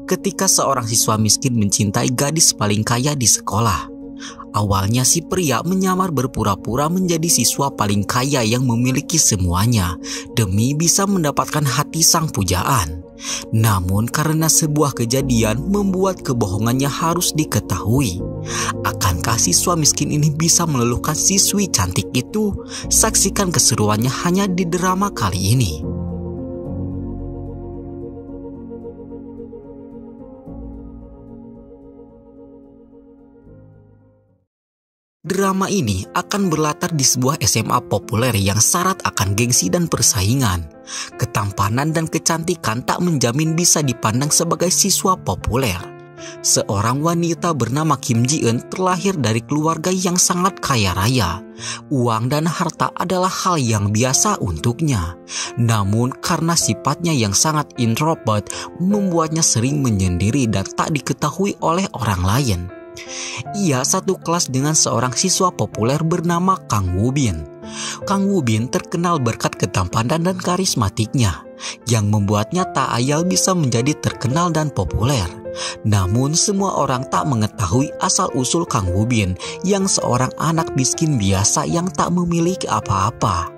ketika seorang siswa miskin mencintai gadis paling kaya di sekolah. Awalnya si pria menyamar berpura-pura menjadi siswa paling kaya yang memiliki semuanya demi bisa mendapatkan hati sang pujaan. Namun karena sebuah kejadian membuat kebohongannya harus diketahui. Akankah siswa miskin ini bisa meluluhkan siswi cantik itu? Saksikan keseruannya hanya di drama kali ini. Drama ini akan berlatar di sebuah SMA populer yang syarat akan gengsi dan persaingan. Ketampanan dan kecantikan tak menjamin bisa dipandang sebagai siswa populer. Seorang wanita bernama Kim Ji-eun terlahir dari keluarga yang sangat kaya raya. Uang dan harta adalah hal yang biasa untuknya. Namun karena sifatnya yang sangat introvert membuatnya sering menyendiri dan tak diketahui oleh orang lain. Ia satu kelas dengan seorang siswa populer bernama Kang Woo-bin. Kang Woo-bin terkenal berkat ketampanan dan karismatiknya, yang membuatnya tak ayal bisa menjadi terkenal dan populer. Namun semua orang tak mengetahui asal-usul Kang Woo-bin yang seorang anak miskin biasa yang tak memiliki apa-apa.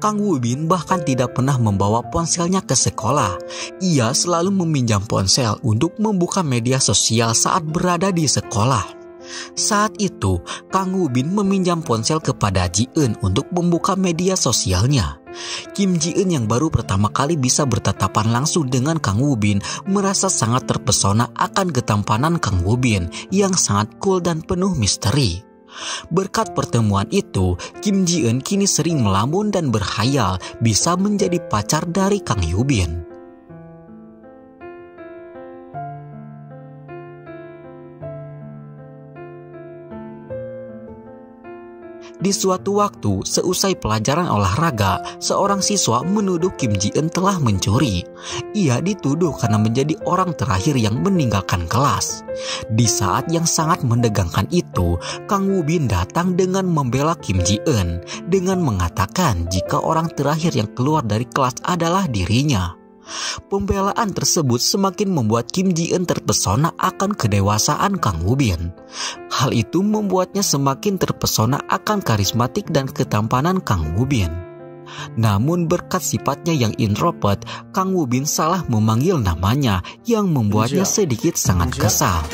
Kang Woo-bin bahkan tidak pernah membawa ponselnya ke sekolah. Ia selalu meminjam ponsel untuk membuka media sosial saat berada di sekolah. Saat itu, Kang Woo-bin meminjam ponsel kepada Ji-eun untuk membuka media sosialnya. Kim Ji-eun yang baru pertama kali bisa bertatapan langsung dengan Kang Woo-bin merasa sangat terpesona akan ketampanan Kang Woo-bin yang sangat cool dan penuh misteri. Berkat pertemuan itu, Kim Ji-eun kini sering melamun dan berhayal bisa menjadi pacar dari Kang Woo-bin. Di suatu waktu, seusai pelajaran olahraga, seorang siswa menuduh Kim Ji-eun telah mencuri. Ia dituduh karena menjadi orang terakhir yang meninggalkan kelas. Di saat yang sangat mendegangkan itu, Kang Woo-bin datang dengan membela Kim Ji-eun dengan mengatakan jika orang terakhir yang keluar dari kelas adalah dirinya. Pembelaan tersebut semakin membuat Kim Ji-eun terpesona akan kedewasaan Kang Woo-bin. Hal itu membuatnya semakin terpesona akan karismatik dan ketampanan Kang Woo-bin. Namun berkat sifatnya yang introvert, Kang Woo-bin salah memanggil namanya yang membuatnya sedikit sangat kesal.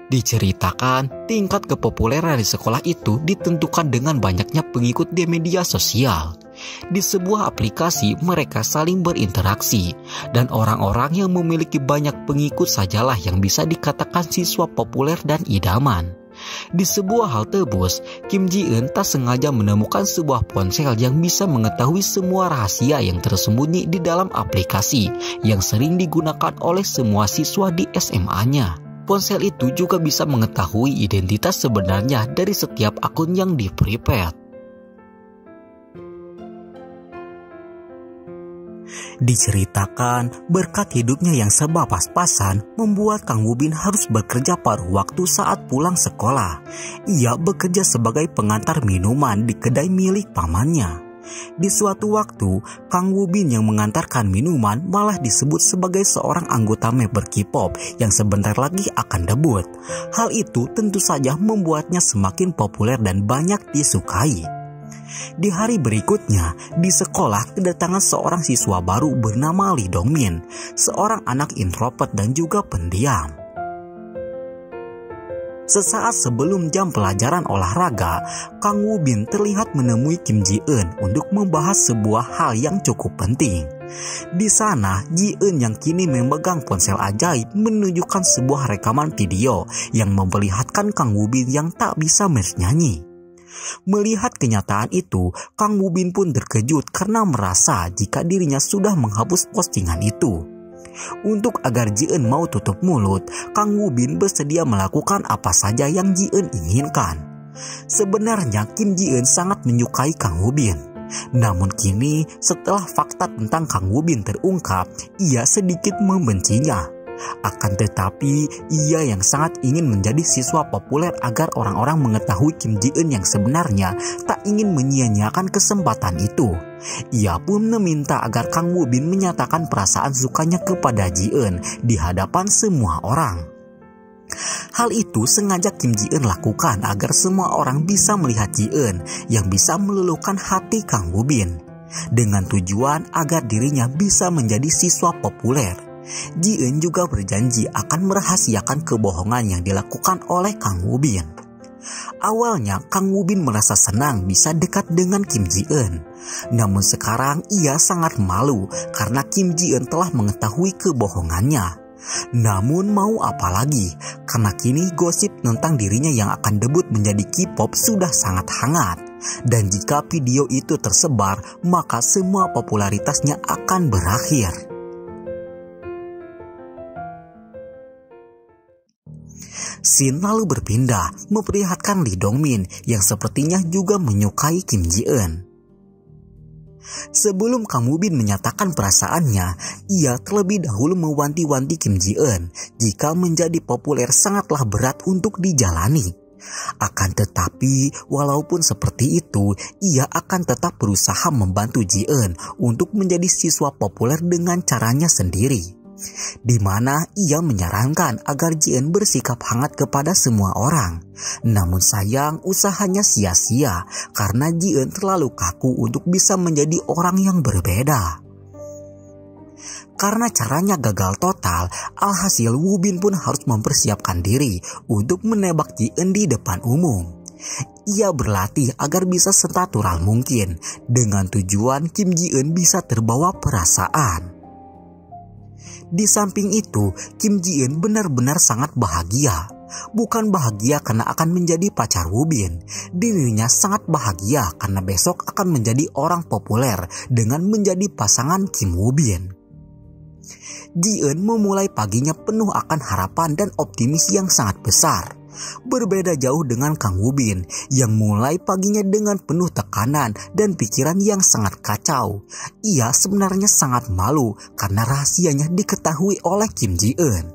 Diceritakan, tingkat kepopuleran di sekolah itu ditentukan dengan banyaknya pengikut di media sosial. Di sebuah aplikasi, mereka saling berinteraksi, dan orang-orang yang memiliki banyak pengikut sajalah yang bisa dikatakan siswa populer dan idaman. Di sebuah halte bus, Kim Ji-eun tak sengaja menemukan sebuah ponsel yang bisa mengetahui semua rahasia yang tersembunyi di dalam aplikasi yang sering digunakan oleh semua siswa di SMA-nya. Ponsel itu juga bisa mengetahui identitas sebenarnya dari setiap akun yang di-private. Diceritakan, berkat hidupnya yang serba pas-pasan membuat Kang Woo-bin harus bekerja paruh waktu saat pulang sekolah. Ia bekerja sebagai pengantar minuman di kedai milik pamannya. Di suatu waktu, Kang Woo-bin yang mengantarkan minuman malah disebut sebagai seorang anggota member K-pop yang sebentar lagi akan debut. Hal itu tentu saja membuatnya semakin populer dan banyak disukai. Di hari berikutnya, di sekolah kedatangan seorang siswa baru bernama Lee Dong-min, seorang anak introvert dan juga pendiam. Sesaat sebelum jam pelajaran olahraga, Kang Woo-bin terlihat menemui Kim Ji-eun untuk membahas sebuah hal yang cukup penting. Di sana, Ji-eun yang kini memegang ponsel ajaib menunjukkan sebuah rekaman video yang memperlihatkan Kang Woo-bin yang tak bisa bernyanyi. Melihat kenyataan itu, Kang Woo-bin pun terkejut karena merasa jika dirinya sudah menghapus postingan itu. Untuk agar Ji-eun mau tutup mulut, Kang Woo-bin bersedia melakukan apa saja yang Ji-eun inginkan. Sebenarnya Kim Ji-eun sangat menyukai Kang Woo-bin. Namun kini setelah fakta tentang Kang Woo-bin terungkap, ia sedikit membencinya. Akan tetapi, ia yang sangat ingin menjadi siswa populer agar orang-orang mengetahui Kim Ji-eun yang sebenarnya tak ingin menyia-nyiakan kesempatan itu. Ia pun meminta agar Kang Woo-bin menyatakan perasaan sukanya kepada Ji-eun di hadapan semua orang. Hal itu sengaja Kim Ji-eun lakukan agar semua orang bisa melihat Ji-eun yang bisa meluluhkan hati Kang Woo-bin, dengan tujuan agar dirinya bisa menjadi siswa populer. Ji-eun juga berjanji akan merahasiakan kebohongan yang dilakukan oleh Kang Woo-bin. Awalnya Kang Woo-bin merasa senang bisa dekat dengan Kim Ji-eun. Namun sekarang ia sangat malu karena Kim Ji-eun telah mengetahui kebohongannya. Namun mau apa lagi, karena kini gosip tentang dirinya yang akan debut menjadi K-pop sudah sangat hangat. Dan jika video itu tersebar, maka semua popularitasnya akan berakhir. Scene lalu berpindah memperlihatkan Lee Dong-min yang sepertinya juga menyukai Kim Ji-eun. Sebelum Kang Woo-bin menyatakan perasaannya, ia terlebih dahulu mewanti-wanti Kim Ji-eun jika menjadi populer sangatlah berat untuk dijalani. Akan tetapi, walaupun seperti itu, ia akan tetap berusaha membantu Ji-eun untuk menjadi siswa populer dengan caranya sendiri, di mana ia menyarankan agar Ji-eun bersikap hangat kepada semua orang. Namun sayang, usahanya sia-sia karena Ji-eun terlalu kaku untuk bisa menjadi orang yang berbeda. Karena caranya gagal total, alhasil Woo-bin pun harus mempersiapkan diri untuk menembak Ji-eun di depan umum. Ia berlatih agar bisa senatural mungkin, dengan tujuan Kim Ji-eun bisa terbawa perasaan. Di samping itu, Kim Ji-eun benar-benar sangat bahagia. Bukan bahagia karena akan menjadi pacar Woo-bin. Dirinya sangat bahagia karena besok akan menjadi orang populer dengan menjadi pasangan Kim Woo-bin. Ji-eun memulai paginya penuh akan harapan dan optimis yang sangat besar. Berbeda jauh dengan Kang Woo-bin yang mulai paginya dengan penuh tekanan dan pikiran yang sangat kacau. Ia sebenarnya sangat malu karena rahasianya diketahui oleh Kim Ji-eun.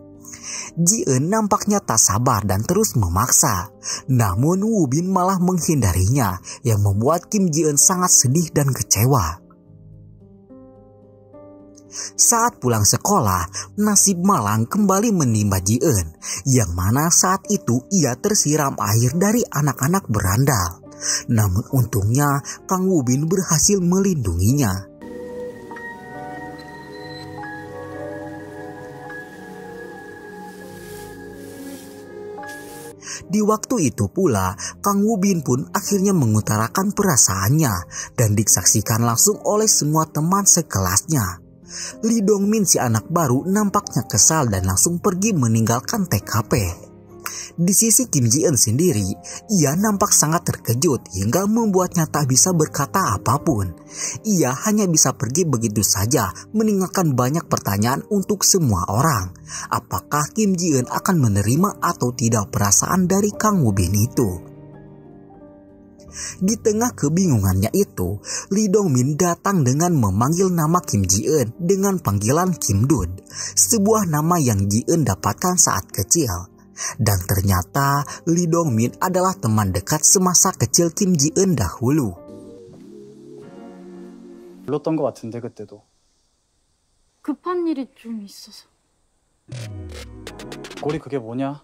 Ji-eun nampaknya tak sabar dan terus memaksa. Namun Woo-bin malah menghindarinya yang membuat Kim Ji-eun sangat sedih dan kecewa. Saat pulang sekolah, nasib malang kembali menimpa Ji-eun, yang mana saat itu ia tersiram air dari anak-anak berandal. Namun untungnya Kang Woo-bin berhasil melindunginya. Di waktu itu pula, Kang Woo-bin pun akhirnya mengutarakan perasaannya dan disaksikan langsung oleh semua teman sekelasnya. Lee Dong-min si anak baru nampaknya kesal dan langsung pergi meninggalkan TKP. Di sisi Kim Ji-eun sendiri, ia nampak sangat terkejut hingga membuatnya tak bisa berkata apapun. Ia hanya bisa pergi begitu saja, meninggalkan banyak pertanyaan untuk semua orang. Apakah Kim Ji-eun akan menerima atau tidak perasaan dari Kang Woo-bin itu? Di tengah kebingungannya itu, Lee Dong-min datang dengan memanggil nama Kim Ji-eun dengan panggilan Kim Dud, sebuah nama yang Ji-eun dapatkan saat kecil. Dan ternyata Lee Dong-min adalah teman dekat semasa kecil Kim Ji-eun dahulu. 불렀던 것 같은데 그때도. 급한 일이 좀 있어서. 고리 그게 뭐냐?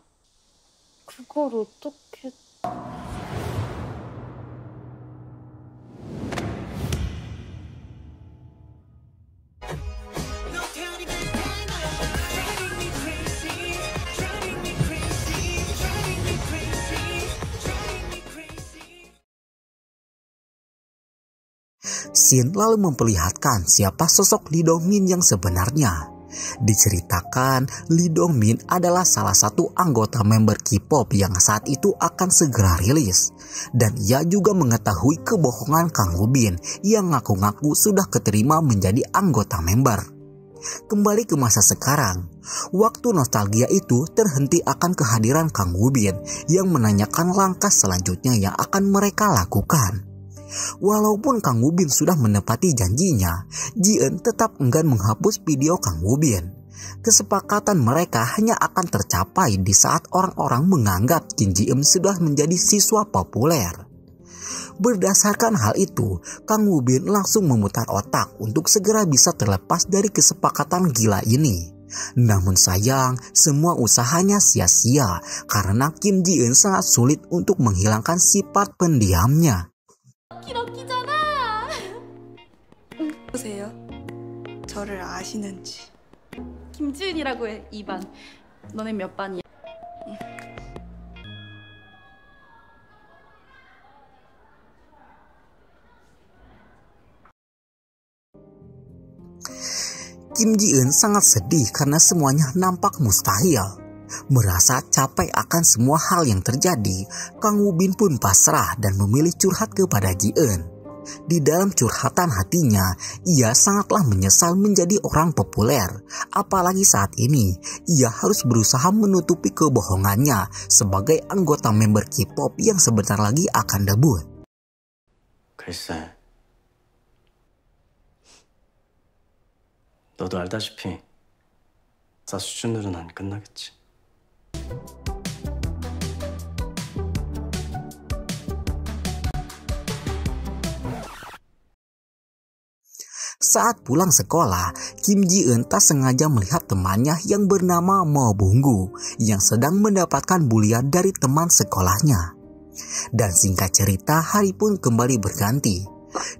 그걸 어떻게... Scene lalu memperlihatkan siapa sosok Lee Dong-min yang sebenarnya. Diceritakan Lee Dong-min adalah salah satu anggota member K-pop yang saat itu akan segera rilis. Dan ia juga mengetahui kebohongan Kang Woo-bin yang ngaku-ngaku sudah keterima menjadi anggota member. Kembali ke masa sekarang, waktu nostalgia itu terhenti akan kehadiran Kang Woo-bin yang menanyakan langkah selanjutnya yang akan mereka lakukan. Walaupun Kang Woo-bin sudah menepati janjinya, Ji-eun tetap enggan menghapus video Kang Woo-bin. Kesepakatan mereka hanya akan tercapai di saat orang-orang menganggap Kim Ji-eun sudah menjadi siswa populer. Berdasarkan hal itu, Kang Woo-bin langsung memutar otak untuk segera bisa terlepas dari kesepakatan gila ini. Namun sayang, semua usahanya sia-sia karena Kim Ji-eun sangat sulit untuk menghilangkan sifat pendiamnya. 기럭기잖아. 보세요. 저를 아시는지. 김지은이라고 해. 2반. 너네 몇 반이야? Kim Ji-eun sangat sedih karena semuanya nampak mustahil. Merasa capek akan semua hal yang terjadi, Kang Woo-bin pun pasrah dan memilih curhat kepada Ji-eun. Di dalam curhatan hatinya, ia sangatlah menyesal menjadi orang populer. Apalagi saat ini, ia harus berusaha menutupi kebohongannya sebagai anggota member K-pop yang sebentar lagi akan debut. 글쎄, 너도 알다시피 나 수준으로는 안 끝나겠지. Saat pulang sekolah, Kim Ji-eun tak sengaja melihat temannya yang bernama Mo Bung-gu yang sedang mendapatkan bulian dari teman sekolahnya. Dan singkat cerita, hari pun kembali berganti.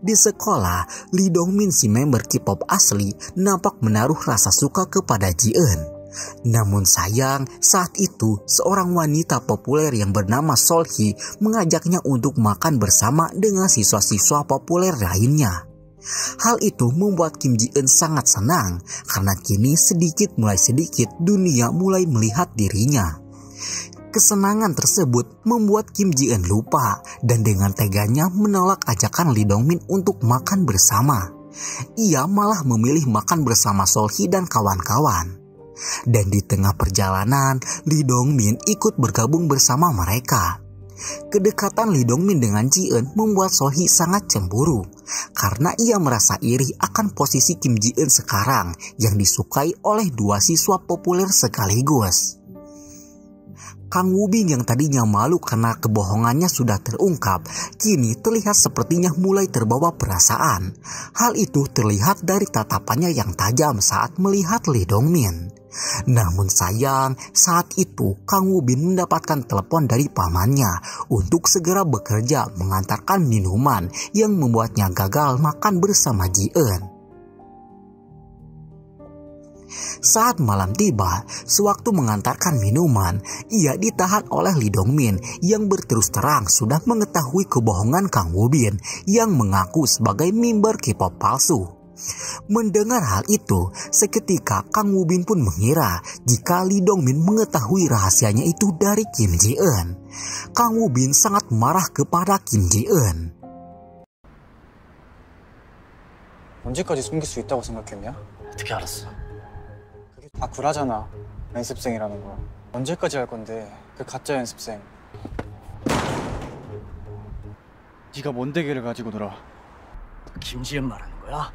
Di sekolah, Lee Dong-min si member K-pop asli nampak menaruh rasa suka kepada Ji-eun. Namun sayang, saat itu seorang wanita populer yang bernama Sol-hee mengajaknya untuk makan bersama dengan siswa-siswa populer lainnya. Hal itu membuat Kim Ji-eun sangat senang karena kini sedikit dunia mulai melihat dirinya. Kesenangan tersebut membuat Kim Ji-eun lupa dan dengan teganya menolak ajakan Lee Dong-min untuk makan bersama. Ia malah memilih makan bersama Sol-hee dan kawan-kawan. Dan di tengah perjalanan, Lee Dong-min ikut bergabung bersama mereka. Kedekatan Lee Dong-min dengan Ji-eun membuat Sol-hee sangat cemburu karena ia merasa iri akan posisi Kim Ji-eun sekarang yang disukai oleh dua siswa populer sekaligus. Kang Woo-bin yang tadinya malu karena kebohongannya sudah terungkap, kini terlihat sepertinya mulai terbawa perasaan. Hal itu terlihat dari tatapannya yang tajam saat melihat Lee Dong-min. Namun sayang, saat itu Kang Woo-bin mendapatkan telepon dari pamannya untuk segera bekerja mengantarkan minuman yang membuatnya gagal makan bersama Ji-eun. Saat malam tiba, sewaktu mengantarkan minuman, ia ditahan oleh Lee Dong-min yang berterus terang sudah mengetahui kebohongan Kang Woo-bin yang mengaku sebagai member K-pop palsu. Mendengar hal itu, seketika Kang Woo-bin pun mengira jika Lee Dong-min mengetahui rahasianya itu dari Kim Ji-eun. Kang Woo-bin sangat marah kepada Kim Ji-eun. 언제까지 숨길 수 있다고 생각했냐? 어떻게 알았어? 그게 다 구라잖아. 연습생이라는 거. 언제까지 할 건데, 그 가짜 연습생. 네가 뭔 대계를 가지고 놀아? 김지은 말하는 거야?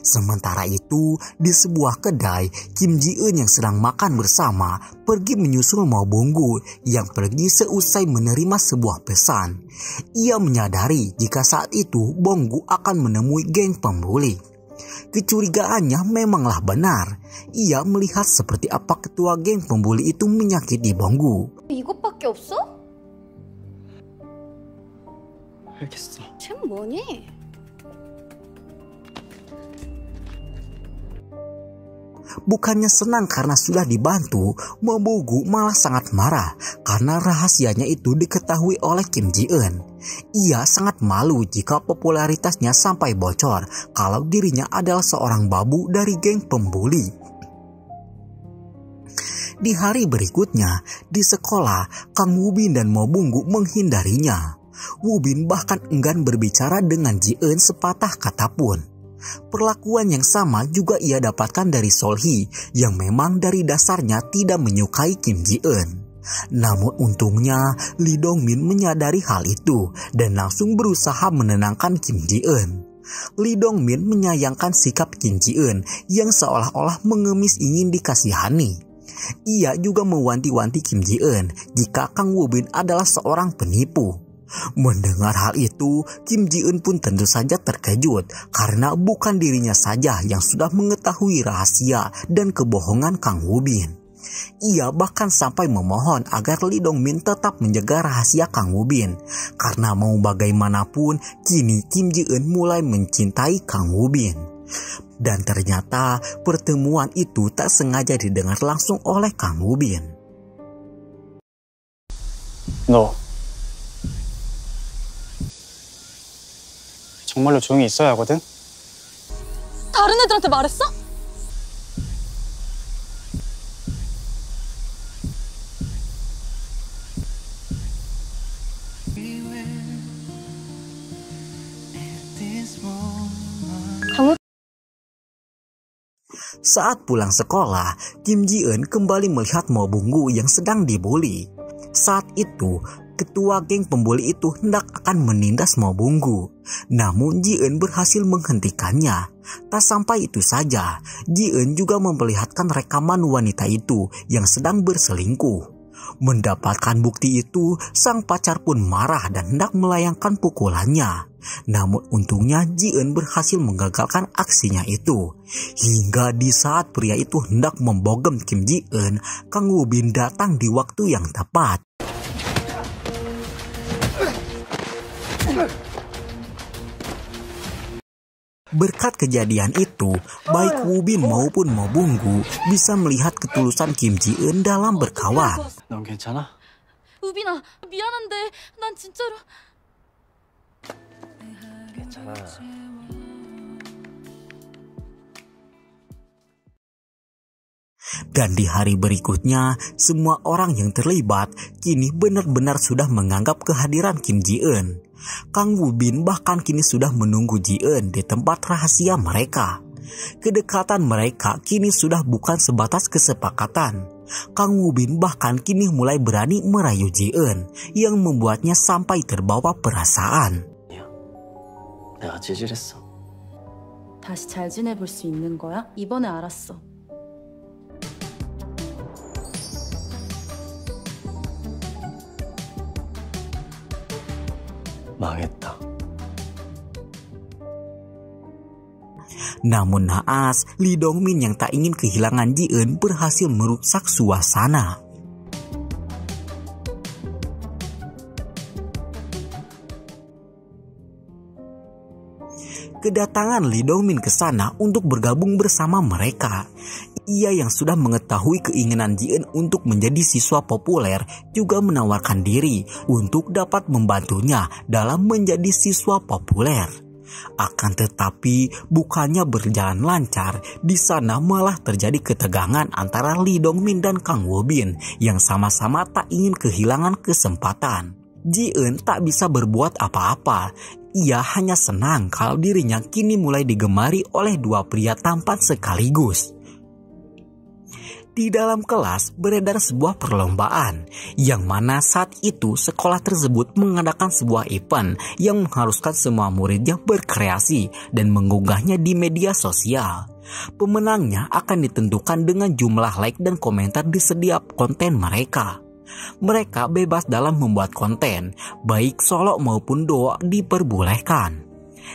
Sementara itu, di sebuah kedai, Kim Ji-eun yang sedang makan bersama pergi menyusul Mo Bung-gu yang pergi seusai menerima sebuah pesan. Ia menyadari jika saat itu Bung-gu akan menemui geng pembuli. Kecurigaannya memanglah benar. Ia melihat seperti apa ketua geng pembuli itu menyakiti Bung-gu. 이것밖에 없어? 알겠어. 쟨 뭐니? Bukannya senang karena sudah dibantu, Mo Bung-gu malah sangat marah karena rahasianya itu diketahui oleh Kim Ji-eun. Ia sangat malu jika popularitasnya sampai bocor kalau dirinya adalah seorang babu dari geng pembuli. Di hari berikutnya, di sekolah, Kang Woo-bin dan Mo Bung-gu menghindarinya. Woo-bin bahkan enggan berbicara dengan Ji-eun sepatah kata pun. Perlakuan yang sama juga ia dapatkan dari Sol-hee yang memang dari dasarnya tidak menyukai Kim Ji-eun. Namun untungnya Lee Dong-min menyadari hal itu dan langsung berusaha menenangkan Kim Ji-eun. Lee Dong-min menyayangkan sikap Kim Ji-eun yang seolah-olah mengemis ingin dikasihani. Ia juga mewanti-wanti Kim Ji-eun jika Kang Woo-bin adalah seorang penipu. Mendengar hal itu, Kim Ji-eun pun tentu saja terkejut karena bukan dirinya saja yang sudah mengetahui rahasia dan kebohongan Kang Woo-bin. Ia bahkan sampai memohon agar Lee Dong-min tetap menjaga rahasia Kang Woo-bin. Karena mau bagaimanapun, kini Kim Ji-eun mulai mencintai Kang Woo-bin. Dan ternyata pertemuan itu tak sengaja didengar langsung oleh Kang Woo-bin. 너 정말로 조용히 있어야 하거든? 다른 애들한테 말했어? Saat pulang sekolah, Kim Ji-eun kembali melihat Mo Bung-gu yang sedang dibully. Saat itu, ketua geng pembuli itu hendak akan menindas Mo Bung-gu. Namun Ji-eun berhasil menghentikannya. Tak sampai itu saja, Ji-eun juga memperlihatkan rekaman wanita itu yang sedang berselingkuh. Mendapatkan bukti itu, sang pacar pun marah dan hendak melayangkan pukulannya. Namun untungnya Ji-eun berhasil menggagalkan aksinya itu. Hingga di saat pria itu hendak membogem Kim Ji-eun, Kang Woo-bin datang di waktu yang tepat. Berkat kejadian itu, baik Woo-bin maupun Mo Bung-gu bisa melihat ketulusan Kim Ji-eun dalam berkawan. 넌 괜찮아? 우빈아, 미안한데 난 진짜로... 괜찮아. Dan di hari berikutnya, semua orang yang terlibat kini benar-benar sudah menganggap kehadiran Kim Ji-eun. Kang Woo-bin bahkan kini sudah menunggu Ji-eun di tempat rahasia mereka. Kedekatan mereka kini sudah bukan sebatas kesepakatan. Kang Woo-bin bahkan kini mulai berani merayu Ji-eun yang membuatnya sampai terbawa perasaan. 내가 찌질했어. 다시 잘 지내볼 수 있는 거야? 이번에 알았어. 망했다. Namun naas, Lee Dong-min yang tak ingin kehilangan Ji-eun berhasil merusak suasana. Kedatangan Lee Dong-min ke sana untuk bergabung bersama mereka. Ia yang sudah mengetahui keinginan Ji-eun untuk menjadi siswa populer juga menawarkan diri untuk dapat membantunya dalam menjadi siswa populer. Akan tetapi bukannya berjalan lancar, di sana malah terjadi ketegangan antara Lee Dong-min dan Kang Woo-bin yang sama-sama tak ingin kehilangan kesempatan. Ji-eun tak bisa berbuat apa-apa. Ia hanya senang kalau dirinya kini mulai digemari oleh dua pria tampan sekaligus. Di dalam kelas beredar sebuah perlombaan, yang mana saat itu sekolah tersebut mengadakan sebuah event yang mengharuskan semua muridnya berkreasi dan mengunggahnya di media sosial. Pemenangnya akan ditentukan dengan jumlah like dan komentar di setiap konten mereka. Mereka bebas dalam membuat konten, baik solo maupun duo diperbolehkan.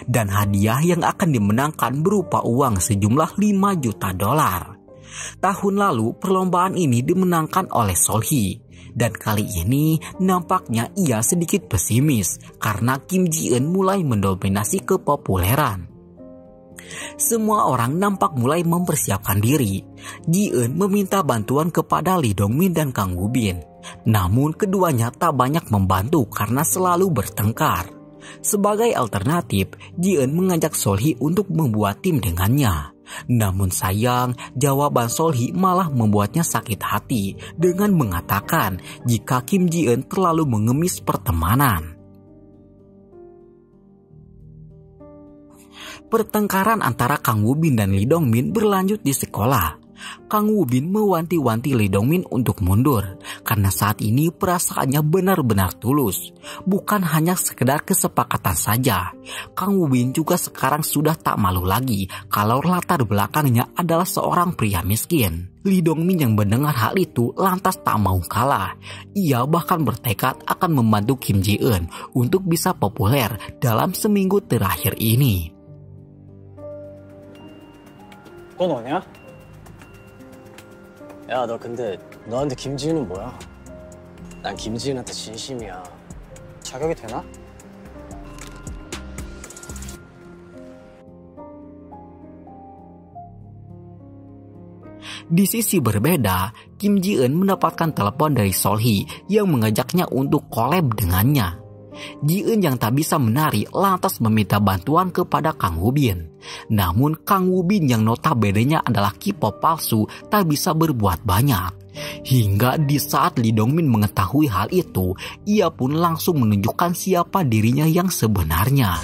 Dan hadiah yang akan dimenangkan berupa uang sejumlah 5 juta dolar. Tahun lalu perlombaan ini dimenangkan oleh Solhee. Dan kali ini nampaknya ia sedikit pesimis karena Kim Ji-eun mulai mendominasi kepopuleran. Semua orang nampak mulai mempersiapkan diri. Ji-eun meminta bantuan kepada Lee Dong-min dan Kang Woo-bin. Namun keduanya tak banyak membantu karena selalu bertengkar. Sebagai alternatif, Ji-eun mengajak Solhee untuk membuat tim dengannya. Namun sayang, jawaban Solhee malah membuatnya sakit hati dengan mengatakan jika Kim Ji-eun terlalu mengemis pertemanan. Pertengkaran antara Kang Woo-bin dan Lee Dong-min berlanjut di sekolah. Kang Woo-bin mewanti-wanti Lee Dong-min untuk mundur karena saat ini perasaannya benar-benar tulus. Bukan hanya sekedar kesepakatan saja. Kang Woo-bin juga sekarang sudah tak malu lagi kalau latar belakangnya adalah seorang pria miskin. Lee Dong-min yang mendengar hal itu lantas tak mau kalah. Ia bahkan bertekad akan membantu Kim Ji-eun untuk bisa populer dalam seminggu terakhir ini. 또 너냐? 야, 너 근데 너한테 김지은은 뭐야? 난 김지은한테 진심이야. 자격이 되나? Di sisi berbeda, Kim Ji-eun mendapatkan telepon dari Sol-hee yang mengajaknya untuk collab dengannya. Ji-eun yang tak bisa menari lantas meminta bantuan kepada Kang Woo-bin. Namun Kang Woo-bin yang notabene-nya adalah K-pop palsu tak bisa berbuat banyak. Hingga di saat Lee Dong-min mengetahui hal itu, ia pun langsung menunjukkan siapa dirinya yang sebenarnya.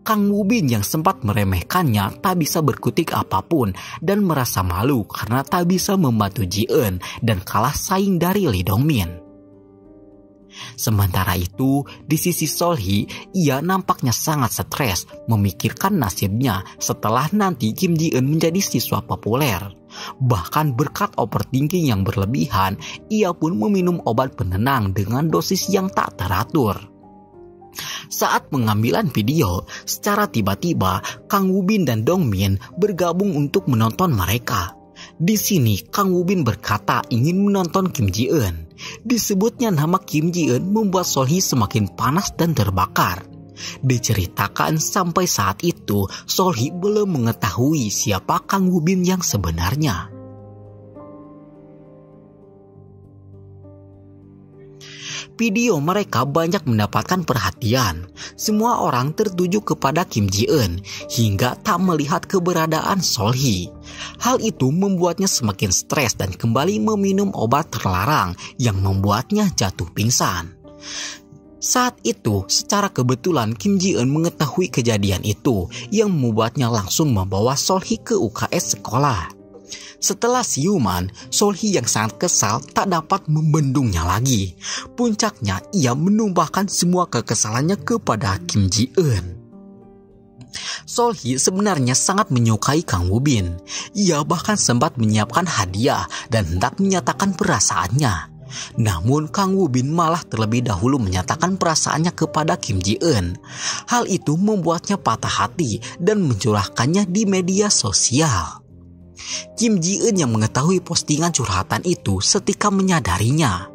Kang Woo-bin yang sempat meremehkannya tak bisa berkutik apapun dan merasa malu karena tak bisa membantu Ji-eun dan kalah saing dari Lee Dong-min. Sementara itu, di sisi Sol-hee, ia nampaknya sangat stres memikirkan nasibnya setelah nanti Kim Ji-eun menjadi siswa populer. Bahkan berkat overthinking yang berlebihan, ia pun meminum obat penenang dengan dosis yang tak teratur. Saat pengambilan video, secara tiba-tiba Kang Woo-bin dan Dong-min bergabung untuk menonton mereka. Di sini Kang Woo-bin berkata ingin menonton Kim Ji-eun. Disebutnya nama Kim Ji-eun membuat Sol-hee semakin panas dan terbakar. Diceritakan sampai saat itu Sol-hee belum mengetahui siapa Kang Woo-bin yang sebenarnya. Video mereka banyak mendapatkan perhatian. Semua orang tertuju kepada Kim Ji-eun hingga tak melihat keberadaan Sol-hee. Hal itu membuatnya semakin stres dan kembali meminum obat terlarang yang membuatnya jatuh pingsan. Saat itu, secara kebetulan Kim Ji-eun mengetahui kejadian itu yang membuatnya langsung membawa Sol-hee ke UKS sekolah. Setelah siuman, Sol-hee yang sangat kesal tak dapat membendungnya lagi. Puncaknya, ia menumpahkan semua kekesalannya kepada Kim Ji-eun. Sol-hee sebenarnya sangat menyukai Kang Woo-bin. Ia bahkan sempat menyiapkan hadiah dan hendak menyatakan perasaannya. Namun Kang Woo-bin malah terlebih dahulu menyatakan perasaannya kepada Kim Ji-eun. Hal itu membuatnya patah hati dan mencurahkannya di media sosial. Kim Ji-eun yang mengetahui postingan curhatan itu setika menyadarinya.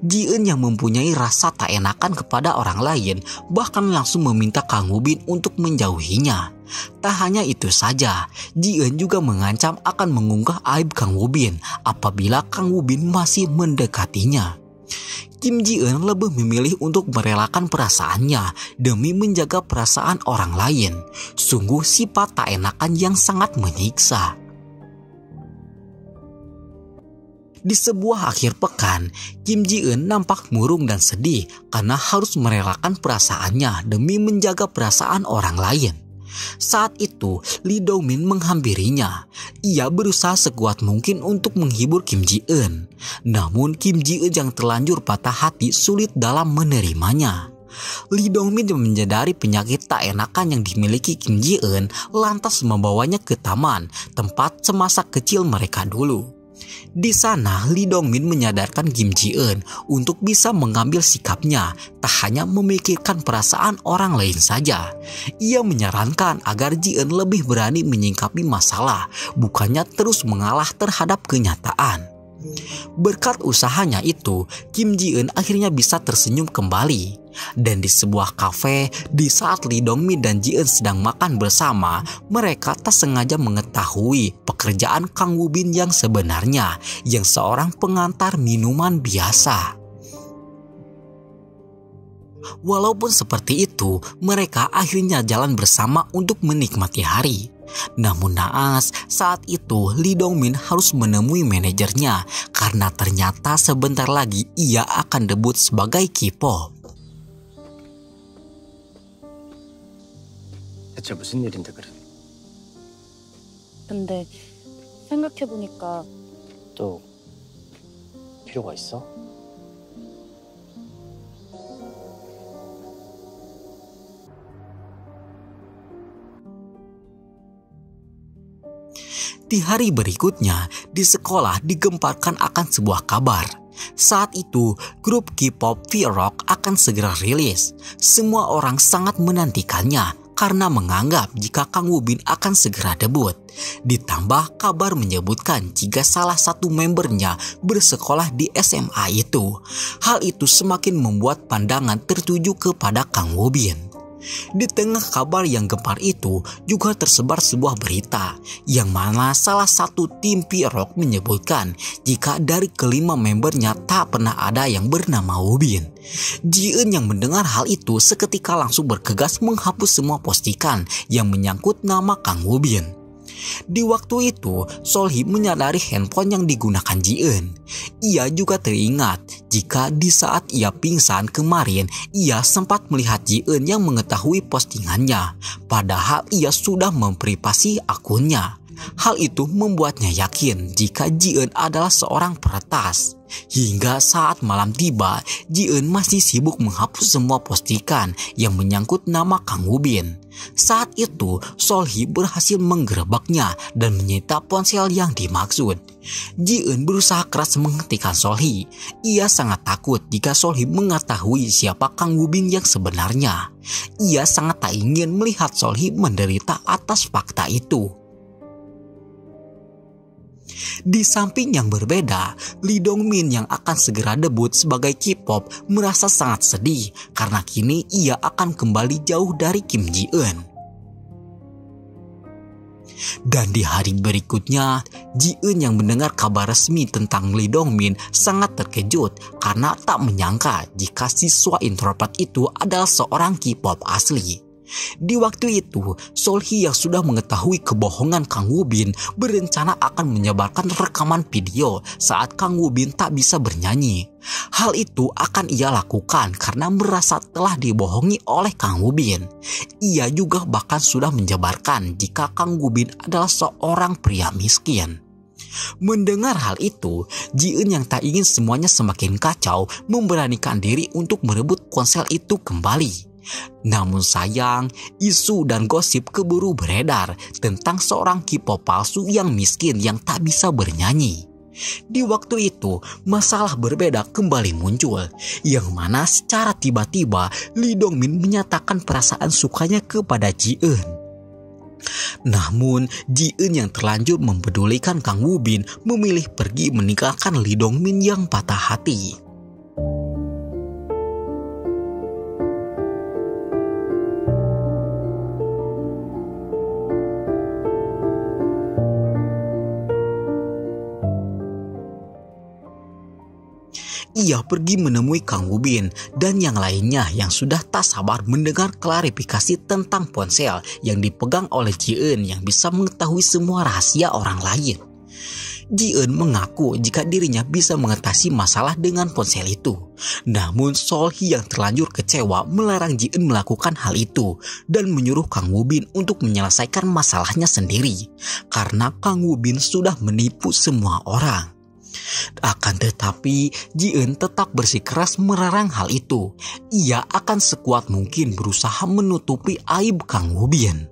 Ji-eun yang mempunyai rasa tak enakan kepada orang lain bahkan langsung meminta Kang Woo-bin untuk menjauhinya. Tak hanya itu saja, Ji-eun juga mengancam akan mengunggah aib Kang Woo-bin apabila Kang Woo-bin masih mendekatinya. Kim Ji-eun lebih memilih untuk merelakan perasaannya demi menjaga perasaan orang lain. Sungguh sifat tak enakan yang sangat menyiksa. Di sebuah akhir pekan, Kim Ji-eun nampak murung dan sedih karena harus merelakan perasaannya demi menjaga perasaan orang lain. Saat itu, Lee Dong-min menghampirinya. Ia berusaha sekuat mungkin untuk menghibur Kim Ji-eun. Namun Kim Ji-eun yang terlanjur patah hati sulit dalam menerimanya. Lee Dong-min yang menyadari penyakit tak enakan yang dimiliki Kim Ji-eun lantas membawanya ke taman, tempat semasa kecil mereka dulu. Di sana, Lee Dong-min menyadarkan Kim Ji-eun untuk bisa mengambil sikapnya, tak hanya memikirkan perasaan orang lain saja. Ia menyarankan agar Ji-eun lebih berani menyingkapi masalah, bukannya terus mengalah terhadap kenyataan. Berkat usahanya itu, Kim Ji-eun akhirnya bisa tersenyum kembali. Dan di sebuah kafe, di saat Lee Dong-min dan Ji-eun sedang makan bersama, mereka tak sengaja mengetahui pekerjaan Kang Woo-bin yang sebenarnya, yang seorang pengantar minuman biasa. Walaupun seperti itu, mereka akhirnya jalan bersama untuk menikmati hari. Namun naas, saat itu Lee Dong-min harus menemui manajernya karena ternyata sebentar lagi ia akan debut sebagai K-pop. 대체 무슨 일인데 그래? 근데 생각해보니까 또 필요가 있어? Di hari berikutnya, di sekolah digemparkan akan sebuah kabar. Saat itu, grup K-pop V-Rock akan segera rilis. Semua orang sangat menantikannya karena menganggap jika Kang Woo-bin akan segera debut. Ditambah kabar menyebutkan jika salah satu membernya bersekolah di SMA itu. Hal itu semakin membuat pandangan tertuju kepada Kang Woo-bin. Di tengah kabar yang gempar itu juga tersebar sebuah berita yang mana salah satu tim V-Rock menyebutkan jika dari kelima membernya tak pernah ada yang bernama Woo-bin. Ji-eun yang mendengar hal itu seketika langsung bergegas menghapus semua postingan yang menyangkut nama Kang Woo-bin. Di waktu itu, Sol-hee menyadari handphone yang digunakan Ji-eun. Ia juga teringat jika di saat ia pingsan kemarin, ia sempat melihat Ji-eun yang mengetahui postingannya, padahal ia sudah memprivasi akunnya. Hal itu membuatnya yakin jika Ji-eun adalah seorang peretas. Hingga saat malam tiba, Ji-eun masih sibuk menghapus semua postingan yang menyangkut nama Kang Woo-bin. Saat itu, Sol-hee berhasil menggerebeknya dan menyita ponsel yang dimaksud. Ji-eun berusaha keras menghentikan Sol-hee. Ia sangat takut jika Sol-hee mengetahui siapa Kang Woo-bin yang sebenarnya. Ia sangat tak ingin melihat Sol-hee menderita atas fakta itu. Di samping yang berbeda, Lee Dong-min yang akan segera debut sebagai K-pop merasa sangat sedih karena kini ia akan kembali jauh dari Kim Ji-eun. Dan di hari berikutnya, Ji-eun yang mendengar kabar resmi tentang Lee Dong-min sangat terkejut karena tak menyangka jika siswa introvert itu adalah seorang K-pop asli. Di waktu itu, Sol-hee yang sudah mengetahui kebohongan Kang Woo-bin berencana akan menyebarkan rekaman video saat Kang Woo-bin tak bisa bernyanyi. Hal itu akan ia lakukan karena merasa telah dibohongi oleh Kang Woo-bin. Ia juga bahkan sudah menjabarkan jika Kang Woo-bin adalah seorang pria miskin. Mendengar hal itu, Ji-eun yang tak ingin semuanya semakin kacau memberanikan diri untuk merebut ponsel itu kembali. Namun sayang, isu dan gosip keburu beredar tentang seorang K-pop palsu yang miskin yang tak bisa bernyanyi. Di waktu itu, masalah berbeda kembali muncul, yang mana secara tiba-tiba Lee Dong-min menyatakan perasaan sukanya kepada Ji-eun. Namun, Ji-eun yang terlanjur mempedulikan Kang Woo-bin memilih pergi meninggalkan Lee Dong-min yang patah hati. Ia pergi menemui Kang Woo-bin dan yang lainnya yang sudah tak sabar mendengar klarifikasi tentang ponsel yang dipegang oleh Ji-eun yang bisa mengetahui semua rahasia orang lain. Ji-eun mengaku jika dirinya bisa mengatasi masalah dengan ponsel itu. Namun Sol-hee yang terlanjur kecewa melarang Ji-eun melakukan hal itu dan menyuruh Kang Woo-bin untuk menyelesaikan masalahnya sendiri karena Kang Woo-bin sudah menipu semua orang. Akan tetapi, Ji-eun tetap bersikeras melarang hal itu. Ia akan sekuat mungkin berusaha menutupi aib Kang Woo-bin.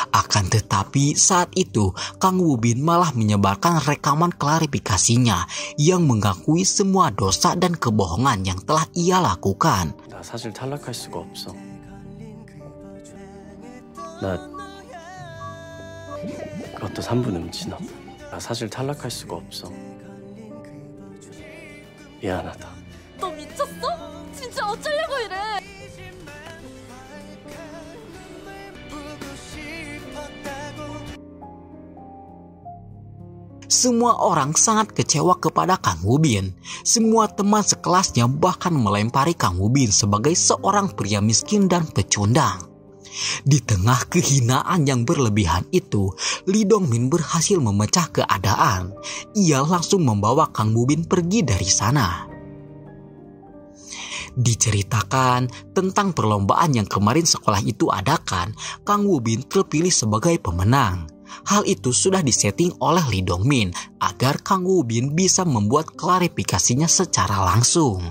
Akan tetapi saat itu, Kang Woo-bin malah menyebarkan rekaman klarifikasinya yang mengakui semua dosa dan kebohongan yang telah ia lakukan. 나 사실 탈락할 수가 없어. 나 그것도 3분 음치너. 나 사실 탈락할 수가 없어. 미안하다. 너 미쳤어? 진짜 어쩌려고 이래? Semua orang sangat kecewa kepada Kang Woo-bin. Semua teman sekelasnya bahkan melempari Kang Woo-bin sebagai seorang pria miskin dan pecundang. Di tengah kehinaan yang berlebihan itu, Lee Dong-min berhasil memecah keadaan. Ia langsung membawa Kang Woo-bin pergi dari sana. Diceritakan tentang perlombaan yang kemarin sekolah itu adakan, Kang Woo-bin terpilih sebagai pemenang. Hal itu sudah disetting oleh Lee Dong-min agar Kang Woo-bin bisa membuat klarifikasinya secara langsung.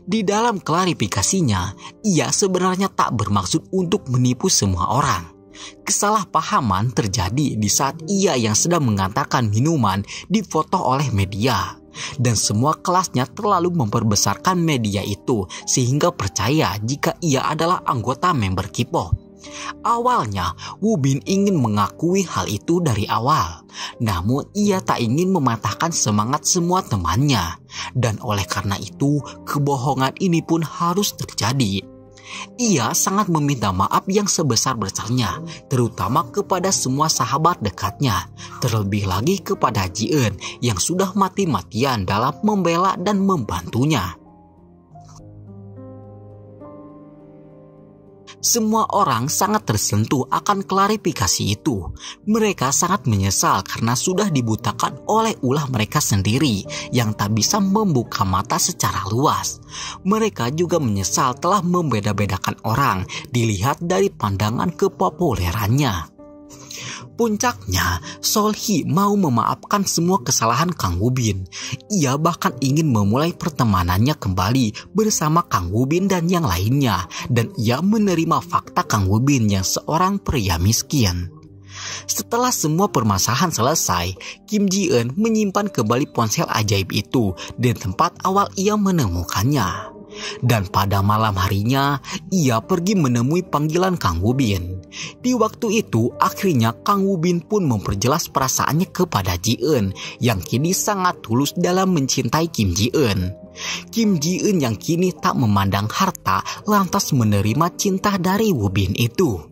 Di dalam klarifikasinya, ia sebenarnya tak bermaksud untuk menipu semua orang. Kesalahpahaman terjadi di saat ia yang sedang mengantarkan minuman difoto oleh media. Dan semua kelasnya terlalu memperbesarkan media itu sehingga percaya jika ia adalah anggota member K-pop. Awalnya, Woo-bin ingin mengakui hal itu dari awal. Namun ia tak ingin mematahkan semangat semua temannya. Dan oleh karena itu, kebohongan ini pun harus terjadi. Ia sangat meminta maaf yang sebesar-besarnya, terutama kepada semua sahabat dekatnya, terlebih lagi kepada Ji-eun yang sudah mati-matian dalam membela dan membantunya. Semua orang sangat tersentuh akan klarifikasi itu. Mereka sangat menyesal karena sudah dibutakan oleh ulah mereka sendiri yang tak bisa membuka mata secara luas. Mereka juga menyesal telah membeda-bedakan orang dilihat dari pandangan kepopulerannya. Puncaknya, Sol-hee mau memaafkan semua kesalahan Kang Woo-bin. Ia bahkan ingin memulai pertemanannya kembali bersama Kang Woo-bin dan yang lainnya. Dan ia menerima fakta Kang Woo-bin yang seorang pria miskin. Setelah semua permasalahan selesai, Kim Ji-eun menyimpan kembali ponsel ajaib itu di tempat awal ia menemukannya. Dan pada malam harinya, ia pergi menemui panggilan Kang Woo-bin. Di waktu itu, akhirnya Kang Woo-bin pun memperjelas perasaannya kepada Ji-eun yang kini sangat tulus dalam mencintai Kim Ji-eun. Kim Ji-eun yang kini tak memandang harta lantas menerima cinta dari Woo-bin itu.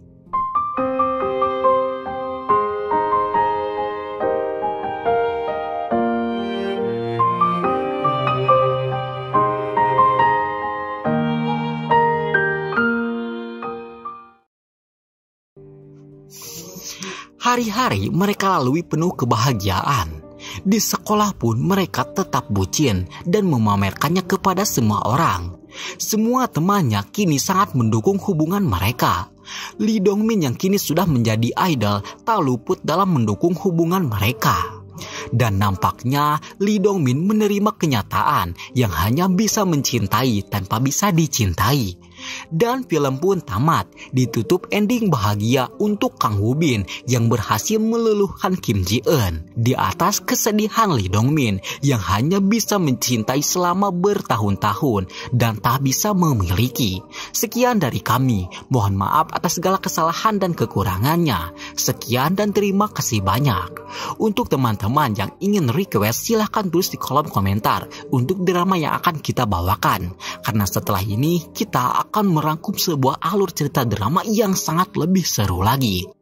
Hari-hari mereka lalui penuh kebahagiaan. Di sekolah pun mereka tetap bucin dan memamerkannya kepada semua orang. Semua temannya kini sangat mendukung hubungan mereka. Lee Dong-min yang kini sudah menjadi idol tak luput dalam mendukung hubungan mereka. Dan nampaknya Lee Dong-min menerima kenyataan yang hanya bisa mencintai tanpa bisa dicintai. Dan film pun tamat, ditutup ending bahagia untuk Kang Woo-bin yang berhasil meluluhkan Kim Ji-eun di atas kesedihan Lee Dong-min yang hanya bisa mencintai selama bertahun-tahun dan tak bisa memiliki. Sekian dari kami, mohon maaf atas segala kesalahan dan kekurangannya. Sekian dan terima kasih banyak. Untuk teman-teman yang ingin request, silahkan tulis di kolom komentar untuk drama yang akan kita bawakan. Karena setelah ini kita akan merangkum sebuah alur cerita drama yang sangat lebih seru lagi.